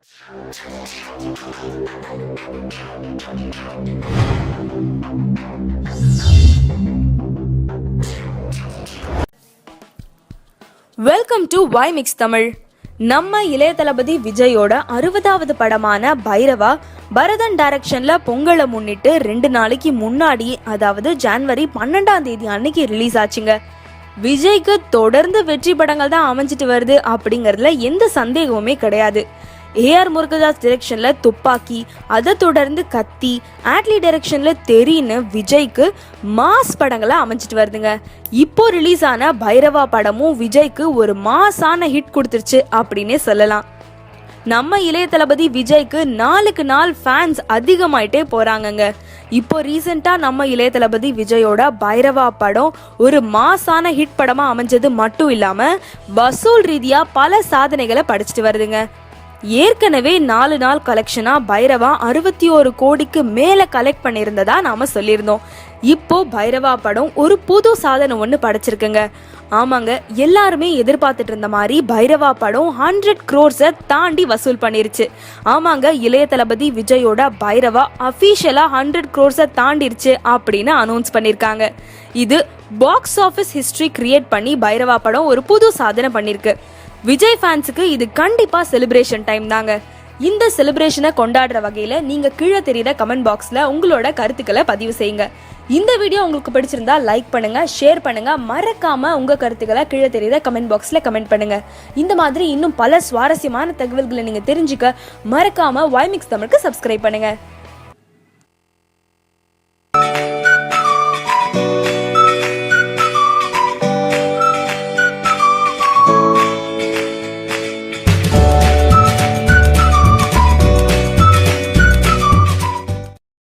Welcome to வை mix Tamil. நம்ம இளைய தளபதி விஜயோட 60வது படமான பைரவா பரதன் டைரக்ஷன்ல பொங்கலை முன்னிட்டு 2 நாளைக்கு முன்னாடி, அதாவது ஜனவரி 12ஆம் தேதி அன்னைக்கு ரிலீஸ் ஆச்சுங்க. விஜய்க்கு தொடர்ந்து வெற்றி படங்கள் தான் அமைஞ்சிட்டு வருது அப்படிங்கறதுல எந்த சந்தேகமுமே கிடையாது. ஏஆர் முருகதாஸ் டைரக்ஷன்ல துப்பாக்கி, அதை தொடர்ந்து கத்தி, ஆட்லி டைரக்ஷன்ல தெரின்னு விஜய்க்கு மாஸ் படங்களா அமைஞ்சிட்டு வருதுங்க. இப்போ ரிலீஸ் ஆன பைரவா படமும் விஜய்க்கு ஒரு மாஸான ஹிட் கொடுத்துருச்சு அப்படின்னே சொல்லலாம். நம்ம இளைய தளபதி விஜய்க்கு நாளுக்கு நாள் ஃபேன்ஸ் அதிகமாயிட்டே போறாங்கங்க. இப்போ ரீசெண்டா நம்ம இளைய தளபதி விஜயோட பைரவா படம் ஒரு மாஸான ஹிட் படமா அமைஞ்சது மட்டும் இல்லாம வசூல் ரீதியா பல சாதனைகளை படைச்சிட்டு வருதுங்க. ஏற்கனவே 4 நாள் கலெக்ஷனா பைரவா 61 கோடிக்கு மேல கலெக்ட் பண்ணியிருந்ததா நாம சொல்லியிருந்தோம். இப்போ பைரவா படம் ஒரு புது சாதனை ஒன்று படைச்சிருக்குங்க. ஆமாங்க, எல்லாருமே எதிர்பார்த்துட்டு இருந்த மாதிரி பைரவா படம் 100 crores தாண்டி வசூல் பண்ணிருச்சு. ஆமாங்க, இளைய தளபதி விஜயோட பைரவா அஃபீஷியலா 100 crores தாண்டிருச்சு அப்படின்னு அனௌன்ஸ் பண்ணிருக்காங்க. இது பாக்ஸ் ஆஃபீஸ் ஹிஸ்டரி கிரியேட் பண்ணி பைரவா படம் ஒரு புது சாதனை பண்ணிருக்கு. விஜய் ஃபேன்ஸுக்கு இது கண்டிப்பா செலிப்ரேஷன் டைம் தாங்க. இந்த செலிப்ரேஷனை கொண்டாடுற வகையில நீங்க கீழே தெரியுற கமெண்ட் பாக்ஸ்ல உங்களோட கருத்துக்களை பதிவு செய்யுங்க. இந்த வீடியோ உங்களுக்கு பிடிச்சிருந்தா லைக் பண்ணுங்க, ஷேர் பண்ணுங்க, மறக்காம உங்க கருத்துக்களை கீழே தெரியுற கமெண்ட் பாக்ஸ்ல கமெண்ட் பண்ணுங்க. இந்த மாதிரி இன்னும் பல சுவாரஸ்யமான தகவல்களை நீங்க தெரிஞ்சுக்க மறக்காம வை மிக்ஸ் தமிழுக்கு சப்ஸ்கிரைப் பண்ணுங்க.